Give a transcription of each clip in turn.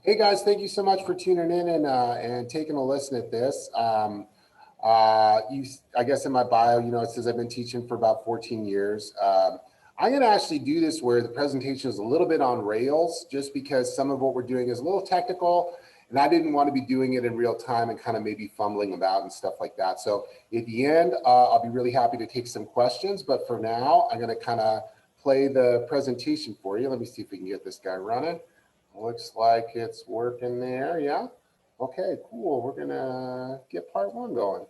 Hey guys, thank you so much for tuning in and taking a listen at this. I guess in my bio, it says I've been teaching for about 14 years. I'm going to actually do this where the presentation is a little bit on rails, just because some of what we're doing is a little technical, and I didn't want to be doing it in real time and kind of maybe fumbling about and stuff like that. So at the end, I'll be really happy to take some questions, but for now, I'm going to kind of play the presentation for you. Let me see if we can get this guy running. Looks like it's working there. Yeah. Okay, cool. We're going to get part one going.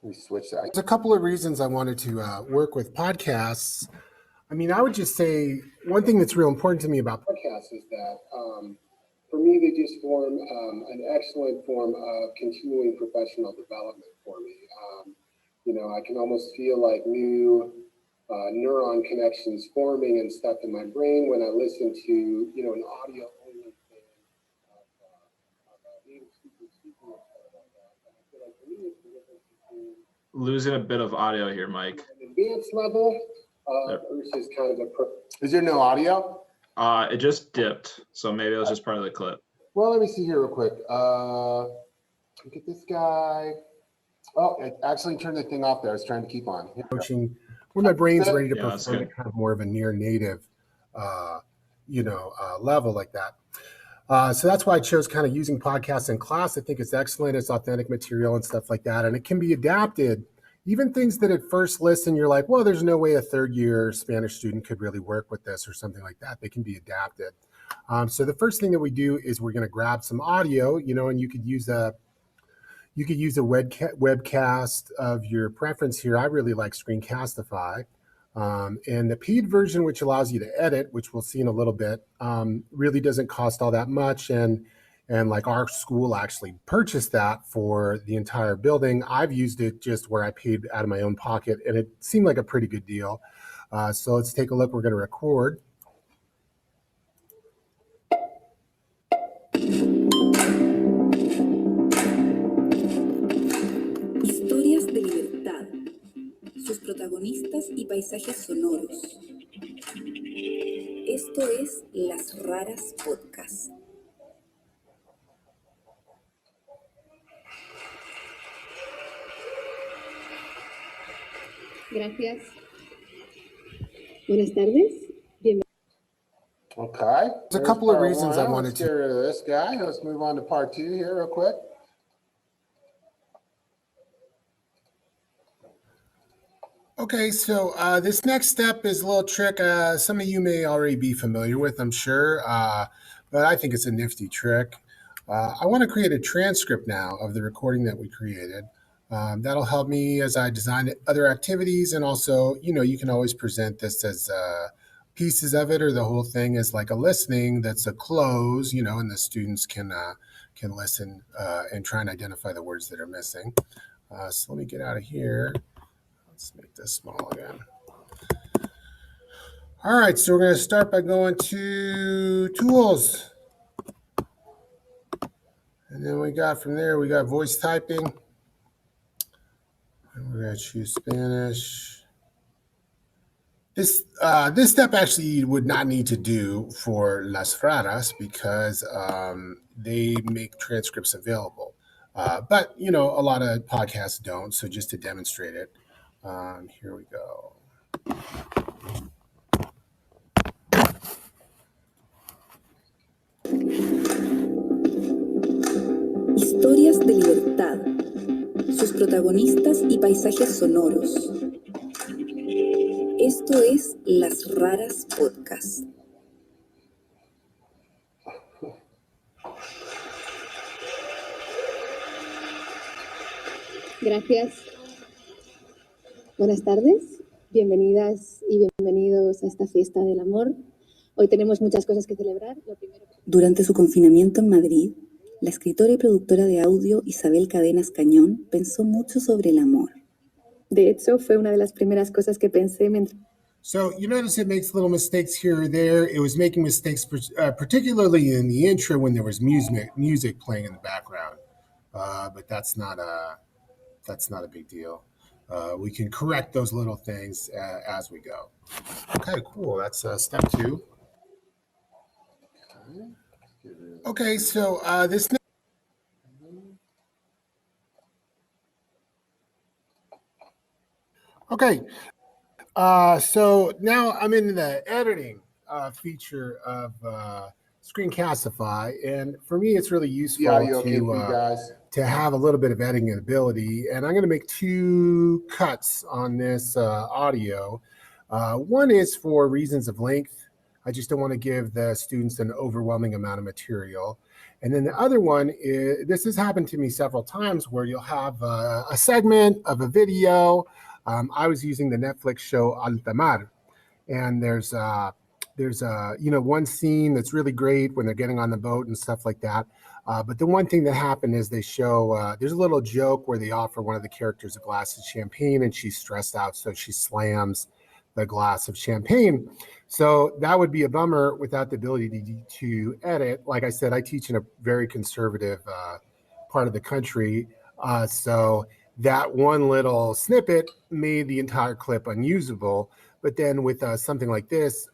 We switch that. There's a couple of reasons I wanted to work with podcasts. I mean, I would just say one thing that's real important to me about podcasts is that for me, they just form an excellent form of continuing professional development for me. I can almost feel like new neuron connections forming and stuff in my brain when I listen to, an audio only thing of native speakers speaking and stuff like that. And I feel like for me, it's the difference between losing a bit of audio here, Mike. An advanced level versus kind of Is there no audio? It just dipped, so maybe it was just part of the clip. Well, let me see here real quick. Look at this guy. Oh, it actually turned the thing off there. I was trying to keep on. Coaching where my brain's ready to perform at kind of more of a near native, level like that. So that's why I chose kind of using podcasts in class. I think it's excellent. It's authentic material and stuff like that. And it can be adapted. Even things that at first listen, you're like, well, there's no way a third year Spanish student could really work with this or something like that. They can be adapted. So the first thing that we do is we're going to grab some audio, and you could use a webcast of your preference here. I really like Screencastify. And the paid version, which allows you to edit, which we'll see in a little bit, really doesn't cost all that much. And like our school actually purchased that for the entire building. I've used it just where I paid out of my own pocket, and it seemed like a pretty good deal. So let's take a look. We're going to record. Historias de libertad, sus protagonistas y paisajes sonoros. Esto es Las Raras Podcast. Gracias. Buenas tardes. Bienvenido. Okay. There's a couple of reasons I wanted to get rid of this guy. Let's move on to part two here real quick. Okay, so this next step is a little trick. Some of you may already be familiar with, I'm sure, but I think it's a nifty trick. I want to create a transcript now of the recording that we created. That'll help me as I design other activities, and also, you can always present this as pieces of it or the whole thing as like a listening that's a cloze, and the students can listen and try and identify the words that are missing. So let me get out of here. Let's make this small again. All right, so we're going to start by going to Tools. And then we got voice typing. And we're going to choose Spanish. This step actually would not need to do for Las Raras because they make transcripts available. But, a lot of podcasts don't, so just to demonstrate it. Here we go. Historias de libertad, sus protagonistas y paisajes sonoros. Esto es Las Raras Podcast. Gracias. Buenas tardes. Bienvenidas y bienvenidos a esta fiesta del amor. Hoy tenemos muchas cosas que celebrar. Durante su confinamiento en Madrid, la escritora y productora de audio Isabel Cadenas Cañón pensó mucho sobre el amor. De hecho, fue una de las primeras cosas que pensé mientras... So you notice it makes little mistakes here or there. It was making mistakes, particularly in the intro when there was music playing in the background. But that's not a big deal. We can correct those little things as we go. Okay, cool. That's step two. Okay, so this. Okay, so now I'm in the editing feature of Screencastify, and for me, it's really useful to have a little bit of editing ability. And I'm going to make two cuts on this audio. One is for reasons of length. I just don't want to give the students an overwhelming amount of material. And then the other one is, this has happened to me several times, where you'll have a segment of a video. I was using the Netflix show Altamar, and there's one scene that's really great when they're getting on the boat and stuff like that. But the one thing that happened is they show there's a little joke where they offer one of the characters a glass of champagne, and she's stressed out, so she slams the glass of champagne. So that would be a bummer without the ability to edit. Like I said, I teach in a very conservative part of the country, so that one little snippet made the entire clip unusable. But then with something like this,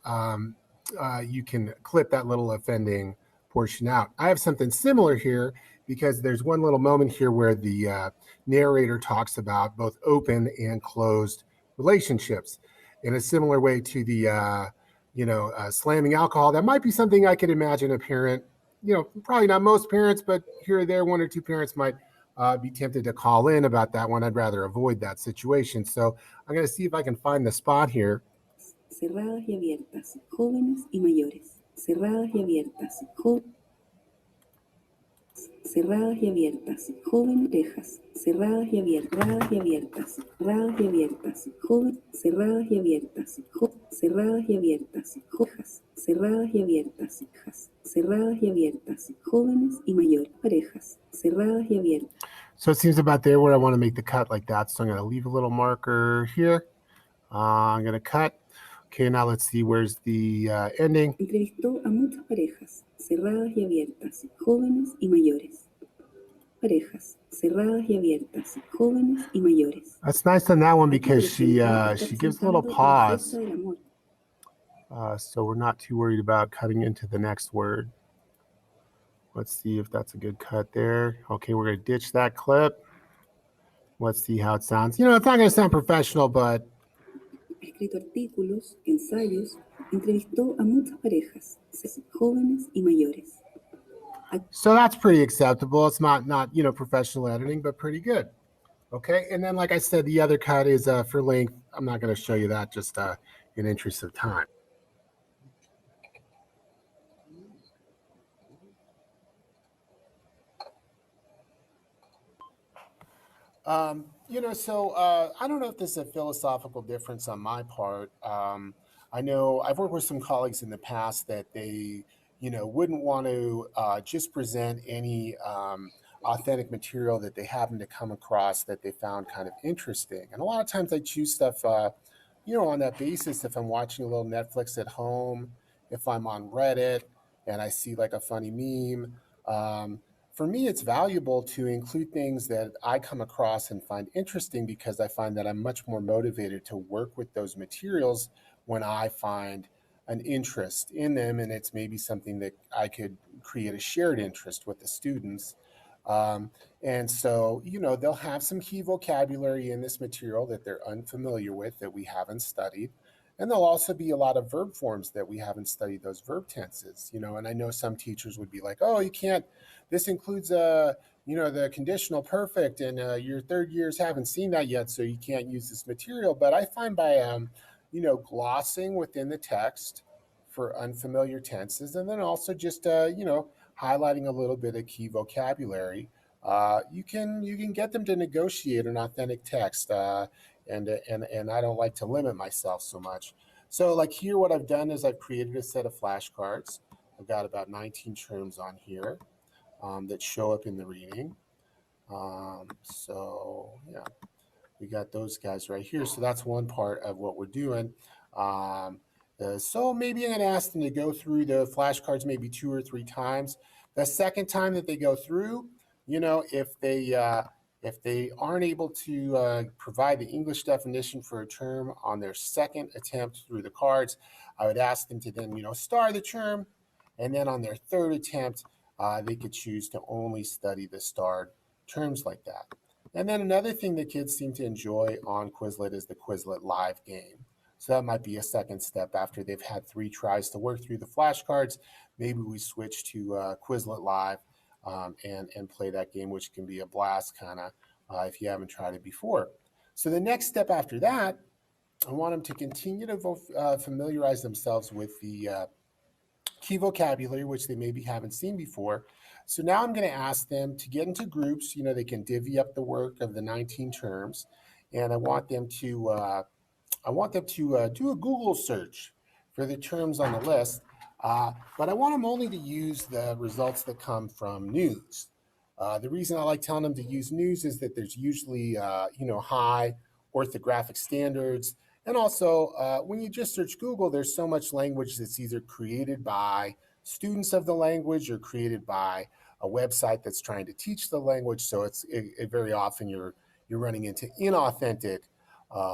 you can clip that little offending portion out. I have something similar here because there's one little moment here where the narrator talks about both open and closed relationships in a similar way to the slamming alcohol. That might be something I could imagine a parent, probably not most parents, but here or there, one or two parents might be tempted to call in about that one. I'd rather avoid that situation. So I'm going to see if I can find the spot here. Cerradas y abiertas, jóvenes y mayores. Cerradas y abiertas, cerradas y abiertas, jóvenes, orejas, cerradas y abiertas, cerradas y abiertas, jóvenes, cerradas y abiertas, cerradas y abiertas, hojas, cerradas y abiertas, hijas, cerradas y abiertas, jóvenes y mayores, parejas, cerradas y abiertas. So it seems about there where I want to make the cut like that. So I'm going to leave a little marker here. I'm going to cut. Okay, now let's see, where's the ending? Entrevistó a muchas parejas, cerradas y abiertas, jóvenes y mayores. Parejas, cerradas y abiertas, jóvenes y mayores. That's nice on that one because she gives a little pause. So we're not too worried about cutting into the next word. Let's see if that's a good cut there. Okay, we're going to ditch that clip. Let's see how it sounds. It's not going to sound professional, but... Ha escrito artículos, ensayos, entrevistó a muchas parejas, jóvenes y mayores. So that's pretty acceptable. It's not professional editing, but pretty good. Okay, and then like I said, the other cut is for length. I'm not going to show you that, just in interest of time. I don't know if this is a philosophical difference on my part. I know I've worked with some colleagues in the past that they, wouldn't want to just present any authentic material that they happen to come across that they found kind of interesting. And a lot of times I choose stuff, on that basis. If I'm watching a little Netflix at home, if I'm on Reddit and I see like a funny meme, for me, it's valuable to include things that I come across and find interesting because I find that I'm much more motivated to work with those materials when I find an interest in them, and it's maybe something that I could create a shared interest with the students. And so, they'll have some key vocabulary in this material that they're unfamiliar with, that we haven't studied. And there'll also be a lot of verb forms that we haven't studied, those verb tenses, and I know some teachers would be like, oh, you can't, this includes, the conditional perfect, and your third years haven't seen that yet, so you can't use this material. But I find by, glossing within the text for unfamiliar tenses, and then also just, highlighting a little bit of key vocabulary, you can get them to negotiate an authentic text. And I don't like to limit myself so much. So like here, what I've done is I've created a set of flashcards. I've got about 19 terms on here that show up in the reading. So yeah, we got those guys right here. So that's one part of what we're doing. So maybe I'm going to ask them to go through the flashcards maybe 2 or 3 times. The second time that they go through, if they aren't able to provide the English definition for a term on their second attempt through the cards, I would ask them to then, star the term And then on their third attempt, they could choose to only study the starred terms like that. And then another thing that kids seem to enjoy on Quizlet is the Quizlet live game. So that might be a second step after they've had 3 tries to work through the flashcards. Maybe we switch to Quizlet live and play that game, which can be a blast kind of if you haven't tried it before. So the next step after that, I want them to continue to familiarize themselves with the key vocabulary, which they maybe haven't seen before. So now I'm going to ask them to get into groups. You know, they can divvy up the work of the 19 terms, and I want them to do a Google search for the terms on the list, but I want them only to use the results that come from news. The reason I like telling them to use news is that there's usually, high orthographic standards. And also, when you just search Google, there's so much language that's either created by students of the language or created by a website that's trying to teach the language. So it's very often you're running into inauthentic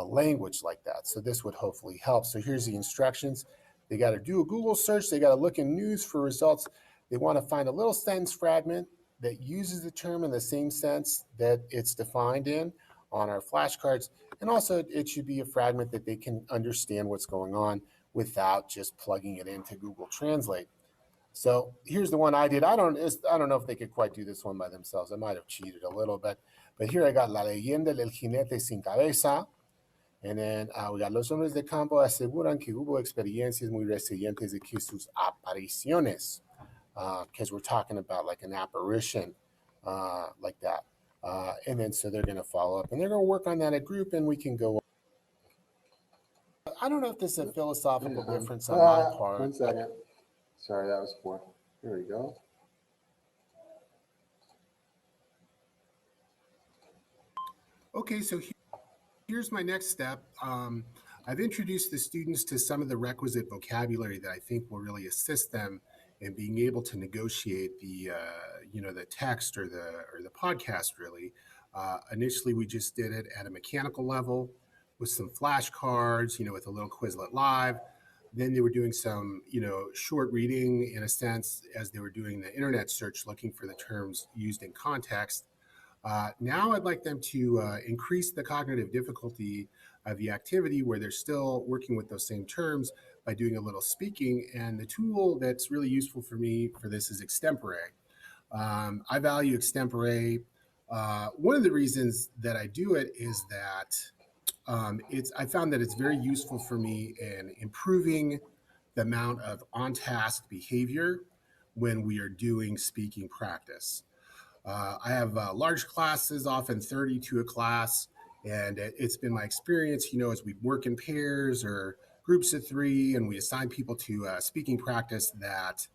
language like that. So this would hopefully help. So here's the instructions. They got to do a Google search. They got to look in news for results. They want to find a little sentence fragment that uses the term in the same sense that it's defined in on our flashcards. And also it should be a fragment that they can understand what's going on without just plugging it into Google Translate. So here's the one I did. I don't know if they could quite do this one by themselves. I might have cheated a little bit. But here I got La leyenda del jinete sin cabeza. And then we got Los hombres de campo aseguran que hubo experiencias muy recientes de que sus apariciones. Because we're talking about like an apparition like that. And then so they're going to follow up. And they're going to work on that at group, and we can go. I don't know if this is a philosophical difference on my part. 1 second. Sorry, that was 4. Here we go. Okay, so here's my next step. I've introduced the students to some of the requisite vocabulary that I think will really assist them in being able to negotiate the text or the podcast. Really, initially we just did it at a mechanical level with some flashcards, with a little Quizlet Live. Then they were doing some, short reading in a sense as they were doing the internet search, looking for the terms used in context. Now I'd like them to increase the cognitive difficulty of the activity where they're still working with those same terms by doing a little speaking. And the tool that's really useful for me for this is Extempore. I value Extempore. One of the reasons that I do it is that I found that it's very useful for me in improving the amount of on-task behavior when we are doing speaking practice. I have large classes, often 30 to a class, and it's been my experience, as we work in pairs or groups of 3 and we assign people to speaking practice, that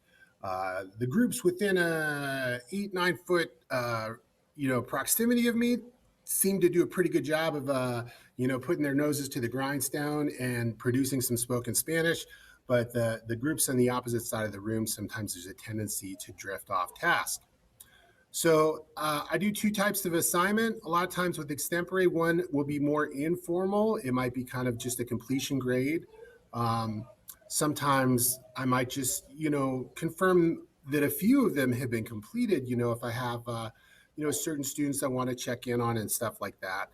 the groups within a 8-9 foot, proximity of me seem to do a pretty good job of, putting their noses to the grindstone and producing some spoken Spanish. But the groups on the opposite side of the room, sometimes there's a tendency to drift off task. So I do 2 types of assignment. A lot of times with Extempore, one will be more informal. It might be kind of just a completion grade. Sometimes I might just, confirm that a few of them have been completed, if I have, certain students I want to check in on and stuff like that.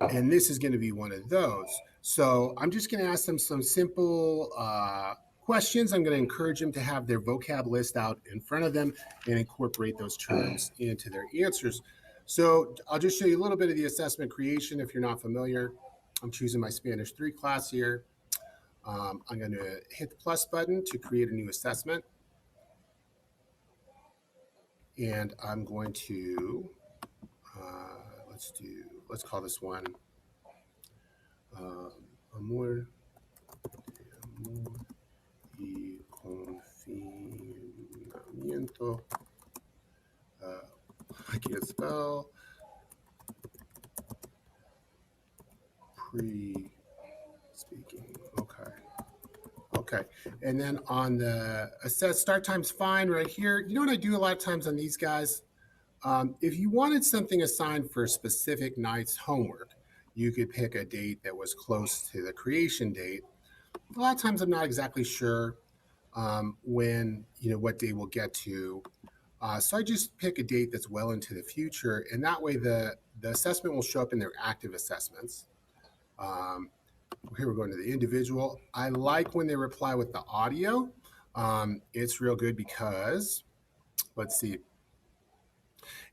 And this is going to be one of those. So I'm just going to ask them some simple questions. I'm going to encourage them to have their vocab list out in front of them and incorporate those terms into their answers. So I'll just show you a little bit of the assessment creation if you're not familiar. I'm choosing my Spanish 3 class here. I'm going to hit the plus button to create a new assessment. And I'm going to, let's call this one Amor y confinamiento. I can't spell. Pre-speaking. Okay. And then on the assess start time's fine right here. You know what I do a lot of times on these guys? If you wanted something assigned for a specific night's homework, you could pick a date that was close to the creation date. A lot of times I'm not exactly sure. when, what day we'll get to. So I just pick a date that's well into the future, and that way the assessment will show up in their active assessments. Here we're going to the individual. I like when they reply with the audio. It's real good because, let's see,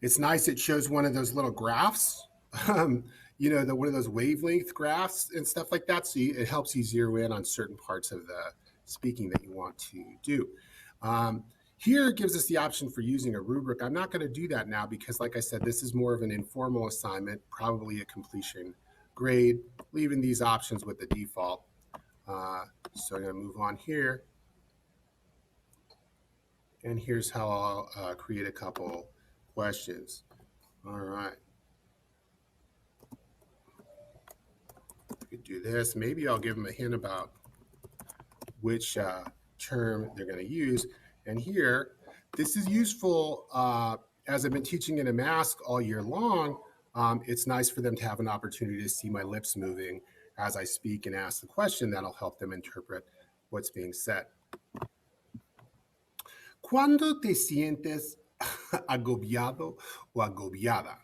it's nice. It shows one of those little graphs, one of those wavelength graphs and stuff like that. So it helps you zero in on certain parts of the speaking that you want to do. Here it gives us the option for using a rubric. I'm not going to do that now because, like I said, this is more of an informal assignment, probably a completion grade, leaving these options with the default. So I'm going to move on here. And here's how I'll create a couple questions. All right. We could do this. Maybe I'll give them a hint about which term they're going to use. And here, this is useful as I've been teaching in a mask all year long. It's nice for them to have an opportunity to see my lips moving as I speak and ask the question. That'll help them interpret what's being said. ¿Cuándo te sientes agobiado o agobiada?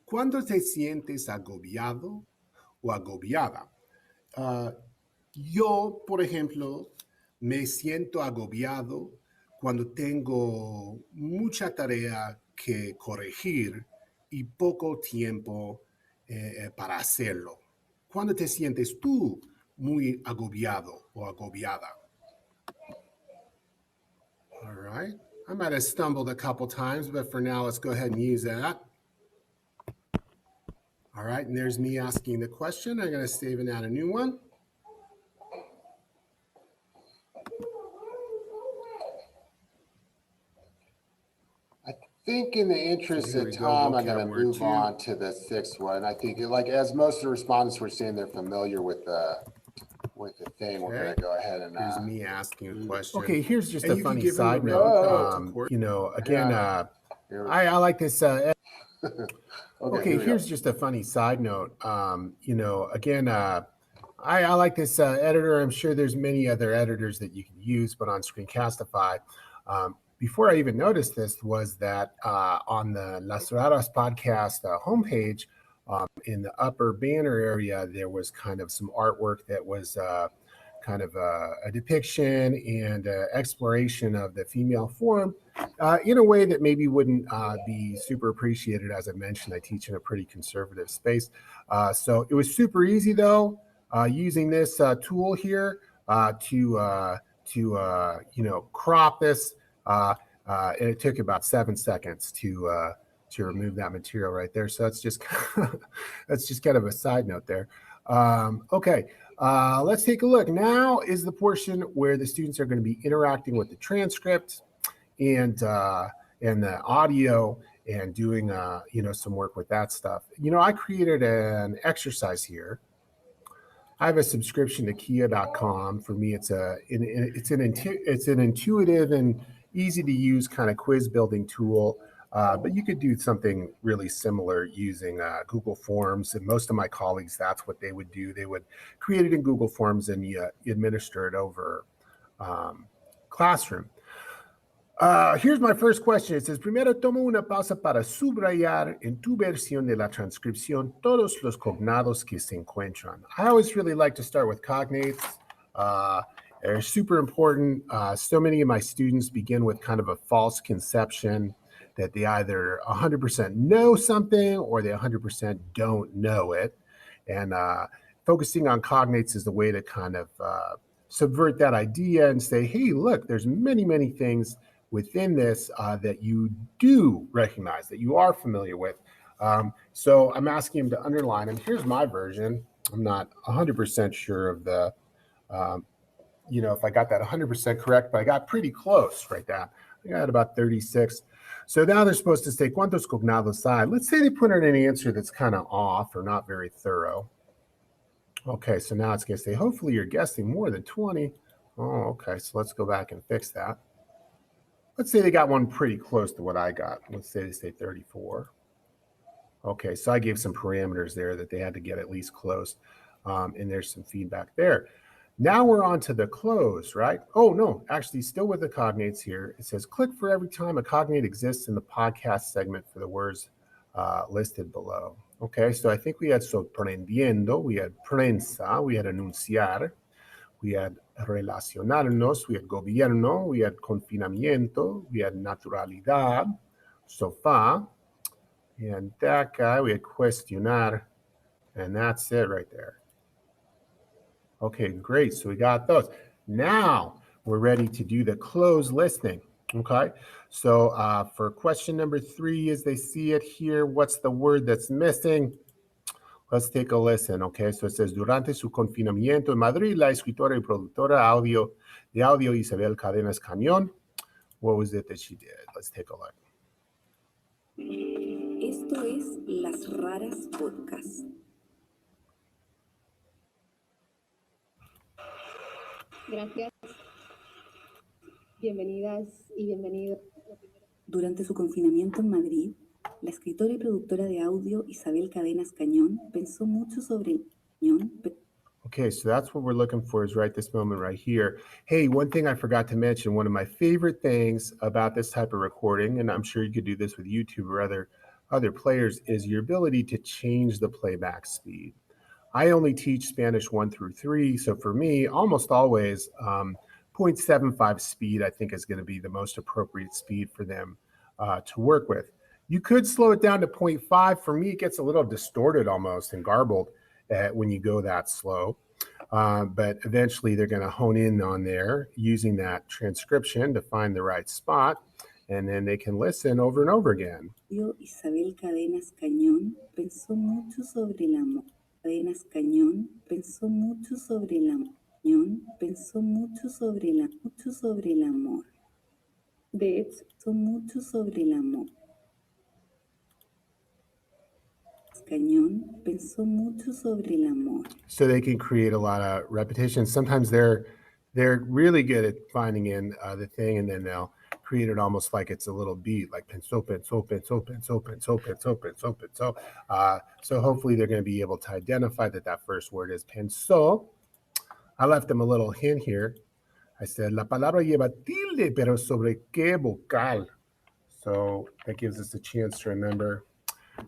¿Cuándo te sientes agobiado o agobiada? Yo, por ejemplo, me siento agobiado cuando tengo mucha tarea que corregir y poco tiempo para hacerlo. ¿Cuándo te sientes tú muy agobiado o agobiada? All right. I might have stumbled a couple times, but for now, let's go ahead and use that. All right, and there's me asking the question. I'm going to save and add a new one. I think in the interest of time, I'm going to move on to the sixth one. I think, as most of the respondents were saying, they're familiar with the thing. Okay. We're going to go ahead and. Here's me asking a question. Okay, here's just a funny side note. Again, I like this. Okay, here's just a funny side note. Again, I like this editor. I'm sure there's many other editors that you can use, but on Screencastify, before I even noticed this, was that on the Las Raras podcast homepage, in the upper banner area, there was kind of some artwork that was kind of a depiction and exploration of the female form in a way that maybe wouldn't be super appreciated. As I mentioned, I teach in a pretty conservative space. So it was super easy, though, using this tool here to crop this. And it took about 7 seconds to remove that material right there. So that's just kind of a side note there. Okay, let's take a look. Now is the portion where the students are going to be interacting with the transcript and the audio and doing some work with that stuff. I created an exercise here. I have a subscription to Kia.com. For me, it's an intuitive and easy to use kind of quiz building tool. But you could do something really similar using Google Forms. And most of my colleagues, that's what they would do. They would create it in Google Forms and you administer it over Classroom. Here's my first question. It says, primero toma una pausa para subrayar en tu versión de la transcripción todos los cognados que se encuentran. I always really like to start with cognates. They're super important. So many of my students begin with kind of a false conception that they either 100% know something or they 100% don't know it. And focusing on cognates is the way to kind of subvert that idea and say, hey, look, there's many, many things within this that you do recognize, that you are familiar with. So I'm asking him to underline, and here's my version. I'm not 100% sure of the, if I got that 100% correct, but I got pretty close right there. I got about 36. So now they're supposed to say, ¿cuántos cognados hay? Let's say they put in an answer that's kind of off or not very thorough. Okay, so now it's going to say, hopefully you're guessing more than 20. Oh, okay, so let's go back and fix that. Let's say they got one pretty close to what I got. Let's say they say 34. Okay, so I gave some parameters there that they had to get at least close, and there's some feedback there. Now we're on to the cloze, right? Oh, no, actually still with the cognates here. It says click for every time a cognate exists in the podcast segment for the words listed below. Okay, so I think we had sorprendiendo, we had prensa, we had anunciar, we had relacionarnos, we had gobierno, we had confinamiento, we had naturalidad, sofá, and that guy, we had cuestionar, and that's it right there. Okay, great. So we got those. Now we're ready to do the cloze listening. Okay, so for question number 3, as they see it here, what's the word that's missing? Let's take a listen. Okay, so it says, durante su confinamiento en Madrid, la escritora y productora de audio Isabel Cadenas Cañón. What was it that she did? Let's take a look. Esto es Las Raras Podcast. Gracias. Bienvenidas y bienvenidos. Durante su confinamiento en Madrid, la escritora y productora de audio Isabel Cadenas Cañón pensó mucho sobre el cañón. Okay, so that's what we're looking for is right this moment right here. Hey, one thing I forgot to mention, one of my favorite things about this type of recording, and I'm sure you could do this with YouTube or other players, is your ability to change the playback speed. I only teach Spanish 1 through 3, so for me, almost always 0.75 speed I think is going to be the most appropriate speed for them to work with. You could slow it down to 0.5. For me, it gets a little distorted almost and garbled when you go that slow. But eventually they're going to hone in on there using that transcription to find the right spot, and then they can listen over and over again. Isabel Cadenas Cañón pensó mucho sobre el amor. Cadenas Cañón pensó mucho sobre el amor. Pensó mucho sobre el amor. De hecho, pensó mucho sobre el amor. Cañón pensó mucho sobre el amor. So they can create a lot of repetition. Sometimes they're really good at finding in the thing, and then they'll create it almost like it's a little beat, like pensó, pensó, pensó, pensó, pensó, pensó, pensó, pensó. So hopefully they're going to be able to identify that first word is pensó. I left them a little hint here. I said, la palabra lleva tilde, pero sobre qué vocal? So that gives us a chance to remember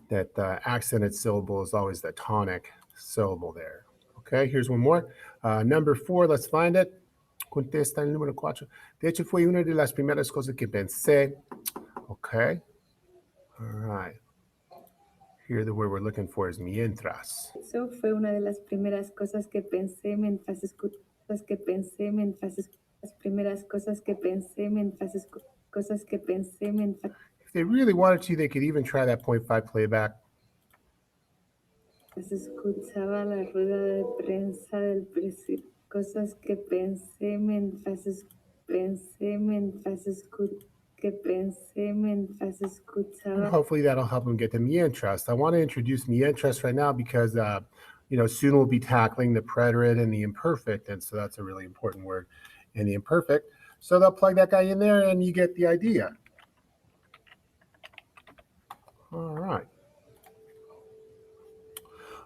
that the accented syllable is always the tonic syllable there. Okay, here's one more. Number 4, let's find it. Contesta el número 4. De hecho, fue una de las primeras cosas que pensé. Okay, all right. Here the word we're looking for is mientras. Eso fue una de las primeras cosas que pensé mientras If they really wanted to, they could even try that 0.5 playback. escuchaba la rueda de prensa del presidente. Cosas que pensé mientras escuchaba. And hopefully that'll help them get to mientras. I want to introduce mientras right now because soon we'll be tackling the preterite and the imperfect, and so that's a really important word in the imperfect. So they'll plug that guy in there and you get the idea. All right.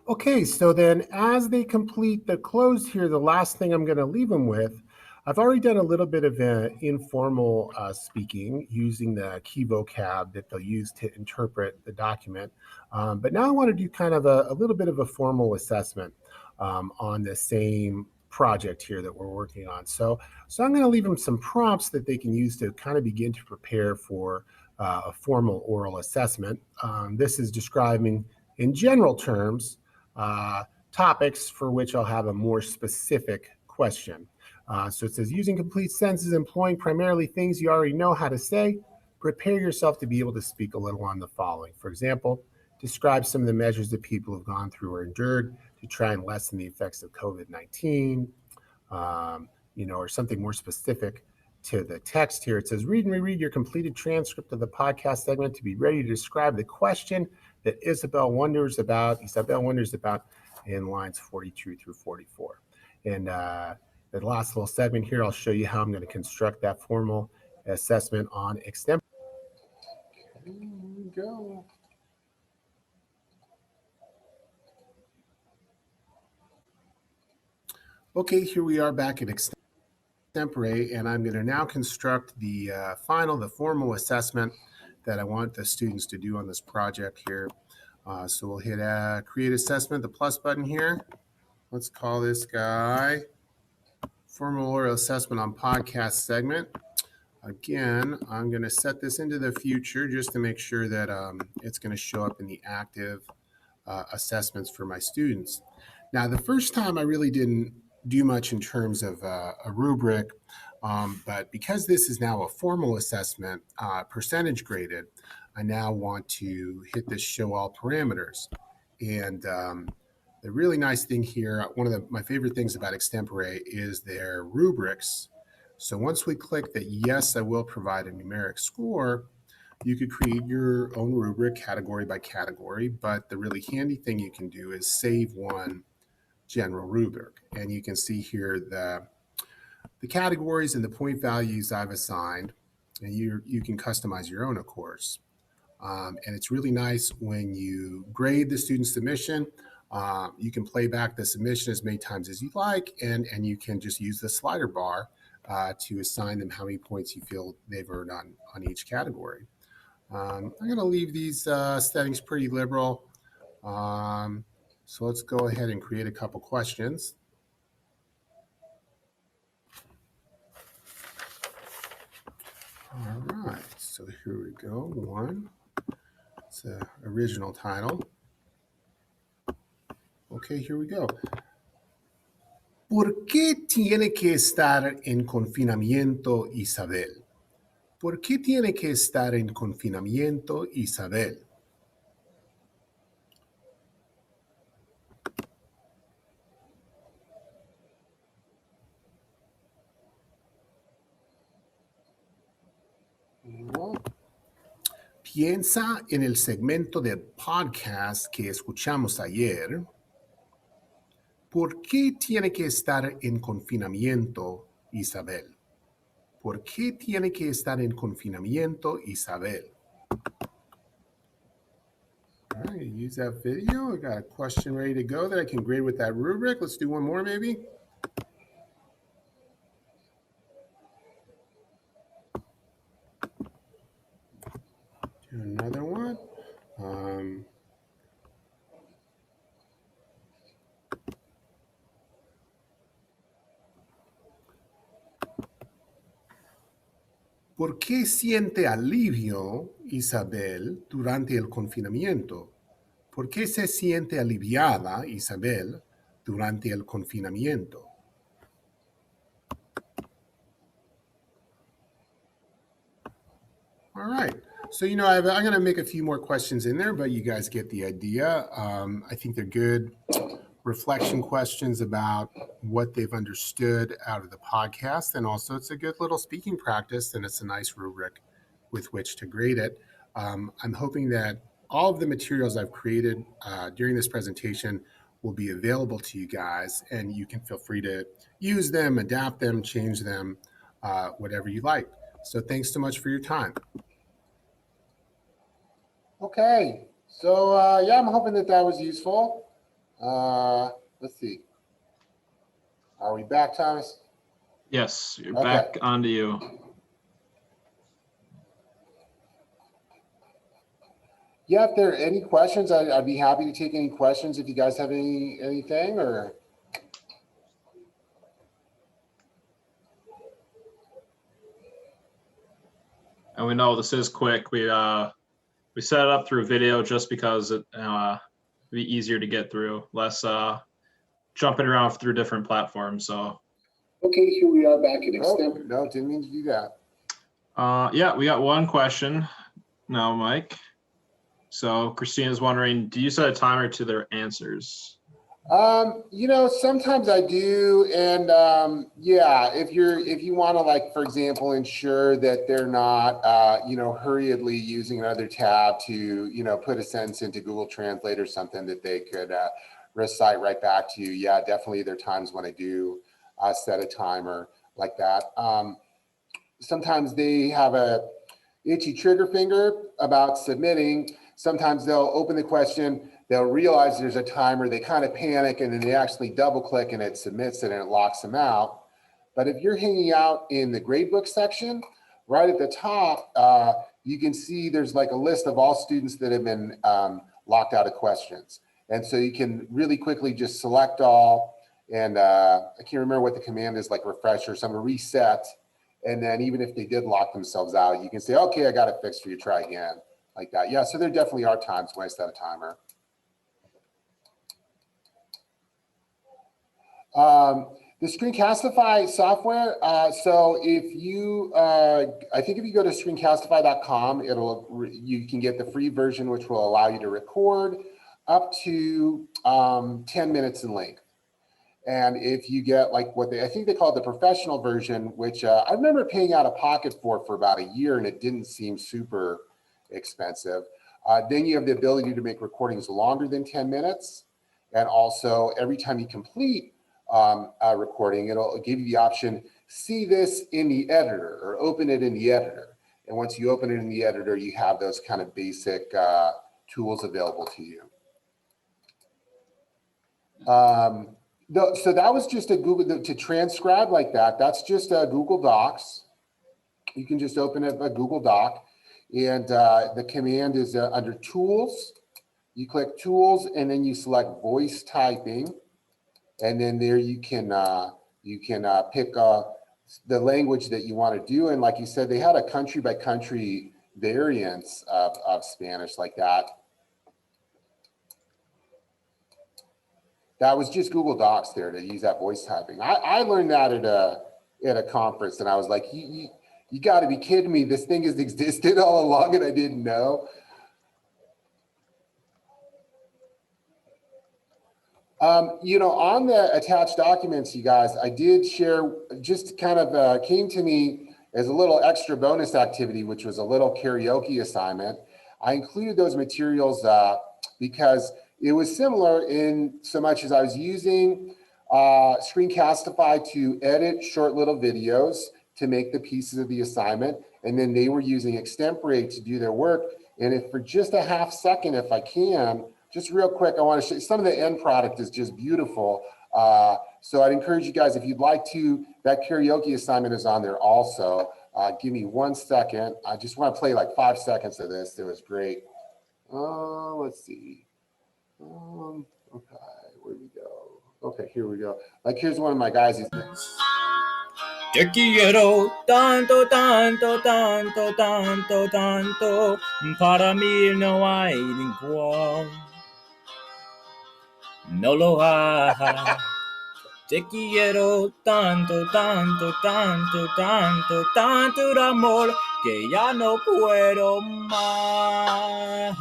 Okay, so then as they complete the cloze here, the last thing I'm going to leave them with, I've already done a little bit of informal speaking using the key vocab that they'll use to interpret the document. But now I want to do kind of a little bit of a formal assessment on the same project here that we're working on. So I'm going to leave them some prompts that they can use to kind of begin to prepare for a formal oral assessment. This is describing in general terms topics for which I'll have a more specific question. So it says, using complete sentences, employing primarily things you already know how to say, prepare yourself to be able to speak a little on the following. For example, describe some of the measures that people have gone through or endured to try and lessen the effects of COVID-19, or something more specific to the text here. It says, read and reread your completed transcript of the podcast segment to be ready to describe the question that Isabel wonders about in lines 42 through 44. And the last little segment here, I'll show you how I'm going to construct that formal assessment on Extempore. Here we go. Okay, here we are back at Extempore, and I'm going to now construct the formal assessment that I want the students to do on this project here. So we'll hit create assessment, the plus button here. Let's call this guy formal oral assessment on podcast segment. Again, I'm going to set this into the future just to make sure that it's going to show up in the active assessments for my students. Now, the first time I really didn't do much in terms of a rubric, but because this is now a formal assessment, percentage graded, I now want to hit this show all parameters. And the really nice thing here, one of my favorite things about Extempore is their rubrics. So once we click that, yes, I will provide a numeric score, you could create your own rubric category by category, but the really handy thing you can do is save one general rubric. And you can see here the categories and the point values I've assigned, and you can customize your own, of course. And it's really nice when you grade the student submission. You can play back the submission as many times as you like, and you can just use the slider bar to assign them how many points you feel they've earned on each category. I'm going to leave these settings pretty liberal. So let's go ahead and create a couple questions. All right, so here we go. One, it's an original title. Okay, here we go. ¿Por qué tiene que estar en confinamiento Isabel? ¿Por qué tiene que estar en confinamiento Isabel? Piensa en el segmento del podcast que escuchamos ayer. ¿Por qué tiene que estar en confinamiento Isabel? ¿Por qué tiene que estar en confinamiento Isabel? All right, use that video. I got a question ready to go that I can grade with that rubric. Let's do one more maybe. Do another one. ¿Por qué siente alivio Isabel durante el confinamiento? ¿Por qué se siente aliviada Isabel durante el confinamiento? All right. So, I'm going to make a few more questions in there, but you guys get the idea. I think they're good reflection questions about what they've understood out of the podcast. And also it's a good little speaking practice, and it's a nice rubric with which to grade it. I'm hoping that all of the materials I've created during this presentation will be available to you guys, and you can feel free to use them, adapt them, change them, whatever you like. So thanks so much for your time. Okay, so yeah, I'm hoping that was useful. Let's see. Are we back, Thomas? Yes, you're back onto you. Yeah, if there are any questions, I'd be happy to take any questions if you guys have anything or. And we know this is quick. We set it up through video just because it be easier to get through, less jumping around through different platforms. So okay, here we are back at Extempore. No, didn't mean to do that. Yeah, we got one question now, Mike. So Christina's wondering, do you set a timer to their answers? Sometimes I do, and yeah, if you want to, like, for example, ensure that they're not hurriedly using another tab to put a sentence into Google Translate or something that they could recite right back to you. Yeah, definitely there are times when I do set a timer like that. Sometimes they have a itchy trigger finger about submitting. sometimes they'll open the question, they'll realize there's a timer, they kind of panic, and then they actually double click and it submits it and it locks them out. But if you're hanging out in the gradebook section, right at the top, you can see there's like a list of all students that have been locked out of questions. And so you can really quickly just select all, and I can't remember what the command is, like refresh or something, reset. And then even if they did lock themselves out, you can say, okay, I got it fixed for you, try again, like that. Yeah, so there definitely are times when I set a timer. The Screencastify software, so if you, I think if you go to screencastify.com, you can get the free version, which will allow you to record up to 10 minutes in length. And if you get like I think they call it the professional version, which I remember paying out of pocket for about a year, and it didn't seem super expensive. Then you have the ability to make recordings longer than 10 minutes. And also every time you complete a recording, it'll give you the option, see this in the editor or open it in the editor. And once you open it in the editor, you have those kind of basic tools available to you. So that was just a Google, to transcribe like that, that's just a Google Docs. You can just open up a Google Doc, and the command is under Tools. You click Tools, and then you select Voice Typing. And then there you can pick the language that you want to do. And like you said, they had a country by country variance of Spanish like that. That was just Google Docs there to use that voice typing. I learned that at a conference, and I was like, you got to be kidding me. This thing has existed all along and I didn't know. You know, on the attached documents, you guys, I did share, just kind of came to me as a little extra bonus activity, which was a little karaoke assignment. I included those materials because it was similar in so much as I was using Screencastify to edit short little videos to make the pieces of the assignment. And then they were using Extempore to do their work. And if for just a half second, if I can, just real quick, I want to show you some of the end product is just beautiful. So I'd encourage you guys, if you'd like to, that karaoke assignment is on there also. Give me 1 second. I just want to play like 5 seconds of this. It was great. Let's see. Okay, where do we go? Okay, here we go. Like, here's one of my guys. Te quiero tanto, tanto, tanto, tanto, tanto. Para mí no hay igual. No lo hay. Te quiero tanto, tanto, tanto, tanto, tanto de amor que ya no puedo más.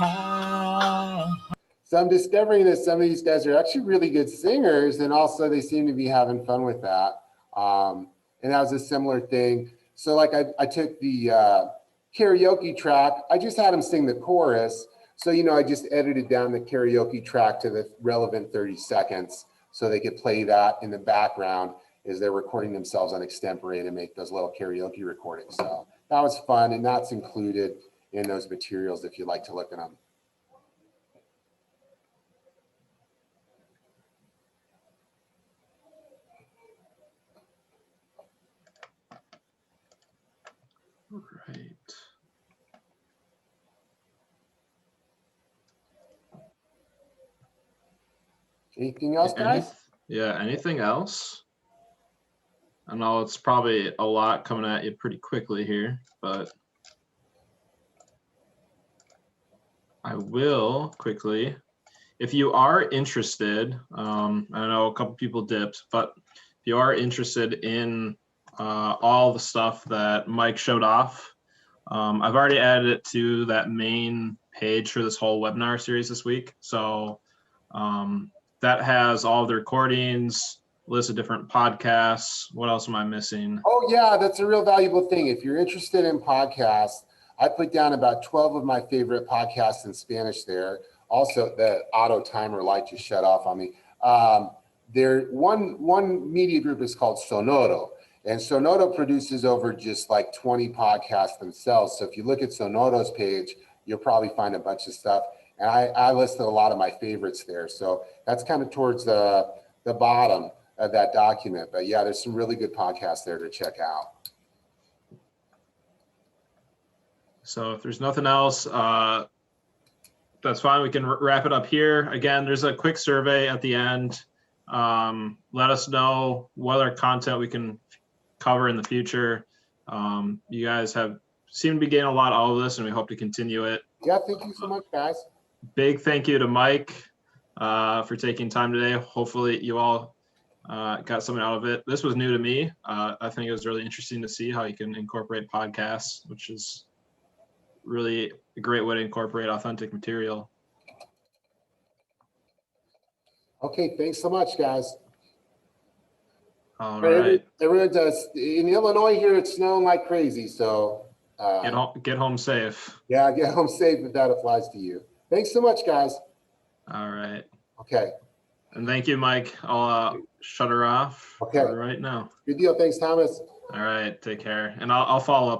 So I'm discovering that some of these guys are actually really good singers, and also they seem to be having fun with that. And that was a similar thing. So like I took the karaoke track, I just had them sing the chorus. So, you know, I just edited down the karaoke track to the relevant 30 seconds so they could play that in the background as they're recording themselves on Extempore to make those little karaoke recordings. So that was fun, and that's included in those materials if you'd like to look at them. All right. Anything else, guys? Yeah, anything else? I know it's probably a lot coming at you pretty quickly here, but I will quickly. If you are interested, I know a couple people dipped, but if you are interested in all the stuff that Mike showed off, I've already added it to that main page for this whole webinar series this week. So that has all of the recordings, list of different podcasts. What else am I missing? Oh yeah, that's a real valuable thing. If you're interested in podcasts, I put down about 12 of my favorite podcasts in Spanish there. Also, the auto timer light just shut off on me. One media group is called Sonoro, and Sonoro produces over just like 20 podcasts themselves. So if you look at Sonoro's page, you'll probably find a bunch of stuff. And I listed a lot of my favorites there. So that's kind of towards the bottom of that document. But yeah, there's some really good podcasts there to check out. So if there's nothing else, that's fine. We can wrap it up here. Again, there's a quick survey at the end. Let us know what other content we can cover in the future. You guys seem to be getting a lot out of this, and we hope to continue it. Yeah, thank you so much, guys. Big thank you to Mike for taking time today. Hopefully you all got something out of it. This was new to me. I think it was really interesting to see how you can incorporate podcasts, which is really a great way to incorporate authentic material. Okay, thanks so much, guys. All right. Everyone does. In Illinois here, it's snowing like crazy, so get home safe. Yeah, get home safe if that applies to you. Thanks so much, guys. All right. Okay. And thank you, Mike. I'll shut her off right now. Good deal. Thanks, Thomas. All right. Take care. And I'll follow up.